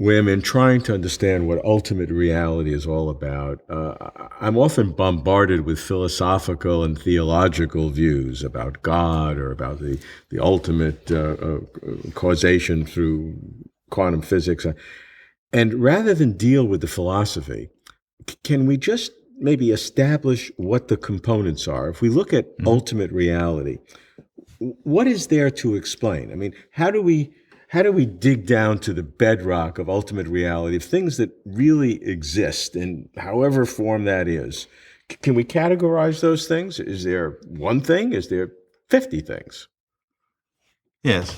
Wim, in trying to understand what ultimate reality is all about, I'm often bombarded with philosophical and theological views about God or about the ultimate causation through quantum physics. And rather than deal with the philosophy, can we just maybe establish what the components are? If we look at ultimate reality, what is there to explain? I mean, how do we dig down to the bedrock of ultimate reality, of things that really exist in however form that is? Can we categorize those things? Is there one thing? Is there 50 things? Yes.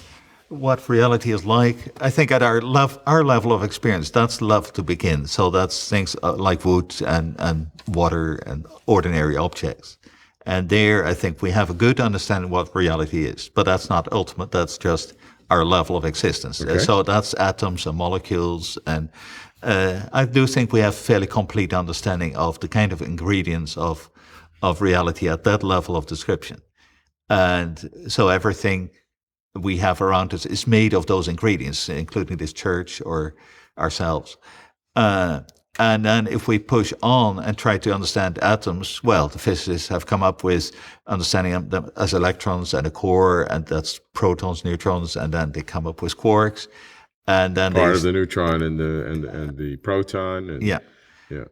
What reality is like, I think at our level of experience, that's love to begin. So that's things like wood and water and ordinary objects. And there, I think we have a good understanding what reality is. But that's not ultimate. That's just our level of existence. Okay. So that's atoms and molecules. And I do think we have fairly complete understanding of the kind of ingredients of reality at that level of description. And so everything we have around us is made of those ingredients, including this church or ourselves. And then if we push on and try to understand atoms, well, the physicists have come up with understanding them as electrons and a core, and that's protons, neutrons, and then they come up with quarks. And then part of the neutron and the proton. And, yeah.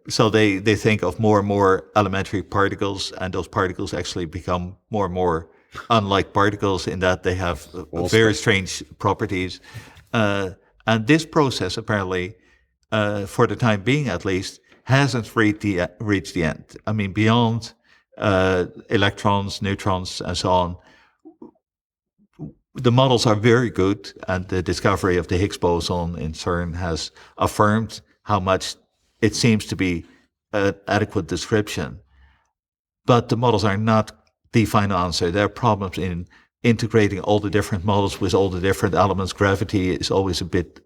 So they think of more and more elementary particles, and those particles actually become more and more unlike particles in that they have very strange properties. And this process apparently, for the time being at least, hasn't reached the end. I mean, beyond electrons, neutrons, and so on, the models are very good, and the discovery of the Higgs boson in CERN has affirmed how much it seems to be an adequate description. But the models are not the final answer. There are problems in integrating all the different models with all the different elements. Gravity is always a bit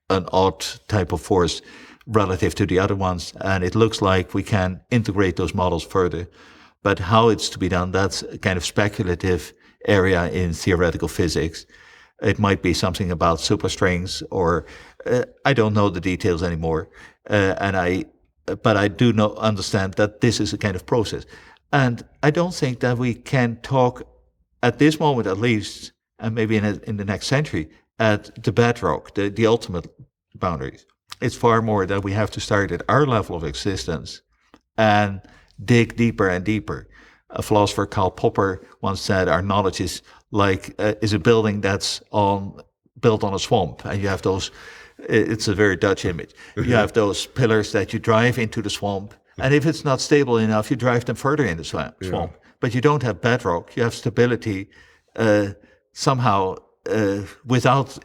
an odd type of force relative to the other ones, and it looks like we can integrate those models further. But how it's to be done, that's a kind of speculative area in theoretical physics. It might be something about superstrings, or I don't know the details anymore. But I do understand that this is a kind of process. And I don't think that we can talk, at this moment at least, and maybe in the next century, at the bedrock, the ultimate boundaries. It's far more that we have to start at our level of existence and dig deeper and deeper. A philosopher, Karl Popper, once said our knowledge is a building that's built on a swamp, and you have those. It's a very Dutch image. You have those pillars that you drive into the swamp, and if it's not stable enough, you drive them further in the swamp. Yeah. But you don't have bedrock. You have stability somehow without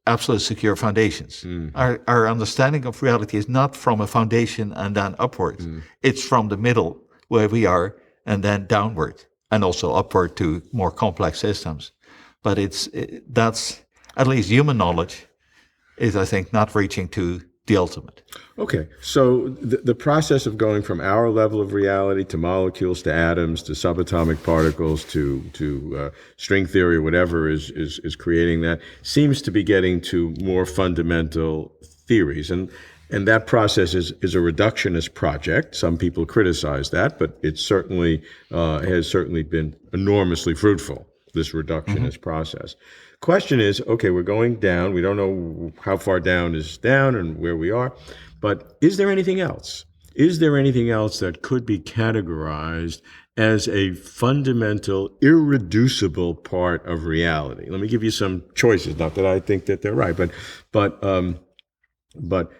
absolute secure foundations. Our understanding of reality is not from a foundation and then upwards. It's from the middle where we are, and then downward, and also upward to more complex systems. But that's at least human knowledge is, I think, not reaching to the ultimate. Okay, so the process of going from our level of reality to molecules, to atoms, to subatomic particles, to string theory, whatever is creating that, seems to be getting to more fundamental theories. And that process is a reductionist project. Some people criticize that, but it certainly has been enormously fruitful, this reductionist process. Question is, okay, we're going down. We don't know how far down is down and where we are, but is there anything else? Is there anything else that could be categorized as a fundamental, irreducible part of reality? Let me give you some choices. Not that I think that they're right, but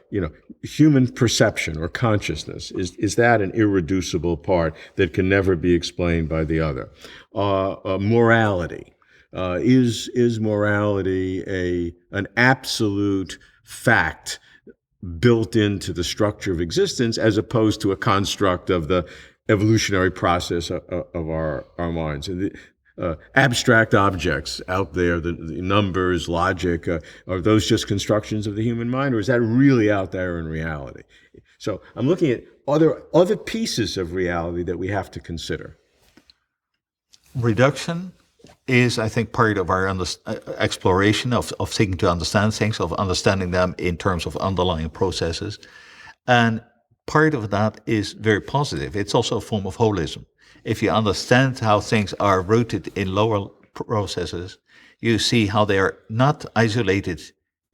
human perception or consciousness, is that an irreducible part that can never be explained by the other? Morality. Is morality an absolute fact built into the structure of existence, as opposed to a construct of the evolutionary process of our minds? And abstract objects out there, the numbers, logic, are those just constructions of the human mind, or is that really out there in reality? So I'm looking at other pieces of reality that we have to consider. Reduction is, I think, part of our exploration of seeking to understand things, of understanding them in terms of underlying processes. And part of that is very positive. It's also a form of holism. If you understand how things are rooted in lower processes, you see how they are not isolated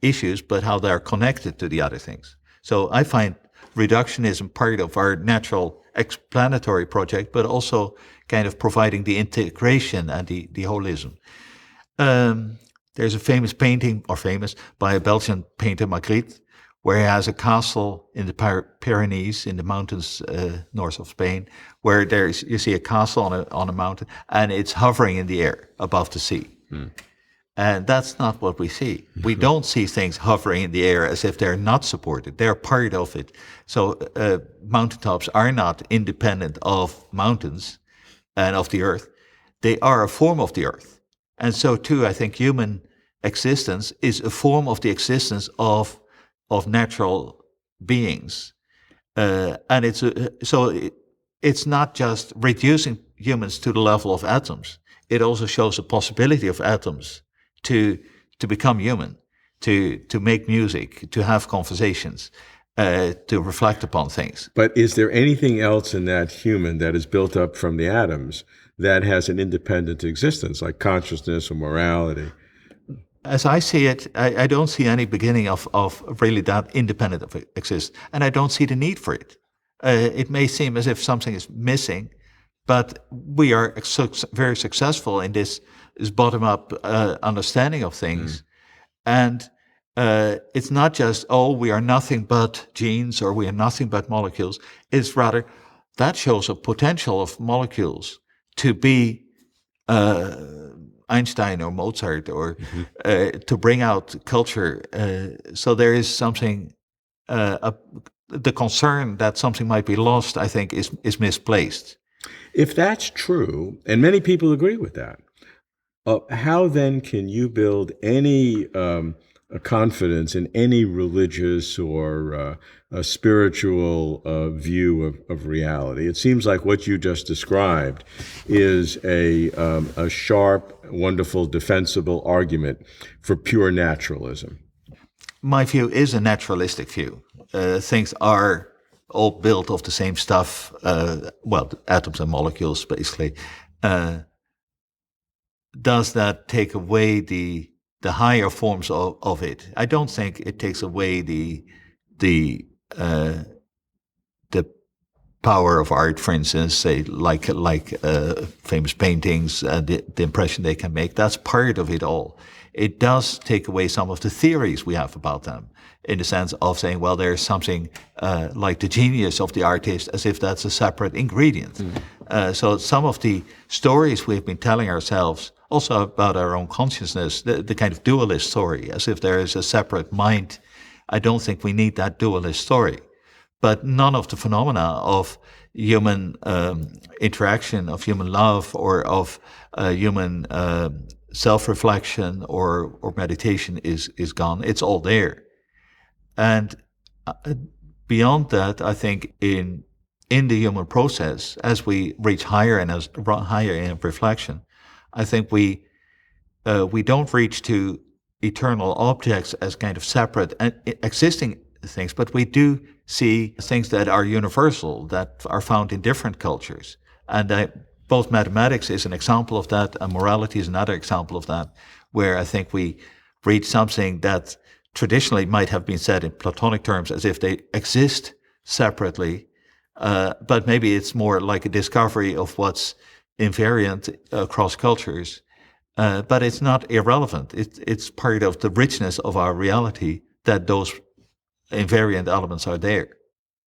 issues, but how they are connected to the other things. So I find reductionism part of our natural explanatory project, but also kind of providing the integration and the holism. There's a famous painting, by a Belgian painter, Magritte, where he has a castle in the Pyrenees, in the mountains north of Spain, where you see a castle on a mountain, and it's hovering in the air above the sea. And that's not what we see. We don't see things hovering in the air as if they're not supported. They're part of it. So mountaintops are not independent of mountains and of the earth. They are a form of the earth. And so too, I think human existence is a form of the existence of natural beings. And it's not just reducing humans to the level of atoms. It also shows a possibility of atoms to become human, to make music, to have conversations, to reflect upon things. But is there anything else in that human that is built up from the atoms that has an independent existence, like consciousness or morality? As I see it, I don't see any beginning of really that independent of existence, and I don't see the need for it. It may seem as if something is missing, but we are very successful in this bottom-up understanding of things. And it's not just, we are nothing but genes or we are nothing but molecules. It's rather, that shows a potential of molecules to be Einstein or Mozart or to bring out culture. So there is something, the concern that something might be lost, I think, is misplaced. If that's true, and many people agree with that, how then can you build any confidence in any religious or a spiritual view of reality? It seems like what you just described is a sharp, wonderful, defensible argument for pure naturalism. My view is a naturalistic view. Things are all built of the same stuff, atoms and molecules, basically. Does that take away the higher forms of it? I don't think it takes away the power of art, for instance, say like famous paintings, the impression they can make. That's part of it all. It does take away some of the theories we have about them, in the sense of saying, well, there's something like the genius of the artist, as if that's a separate ingredient. So some of the stories we've been telling ourselves, also about our own consciousness, the kind of dualist story, as if there is a separate mind. I don't think we need that dualist story. But none of the phenomena of human interaction, of human love, or of human self-reflection or meditation is gone. It's all there. And beyond that, I think in the human process, as we reach higher and as higher in reflection, I think we don't reach to eternal objects as kind of separate and existing things, but we do see things that are universal, that are found in different cultures. And both mathematics is an example of that, and morality is another example of that, where I think we reach something that traditionally might have been said in Platonic terms as if they exist separately, but maybe it's more like a discovery of what's invariant across cultures. But it's not irrelevant. It's part of the richness of our reality that those invariant elements are there.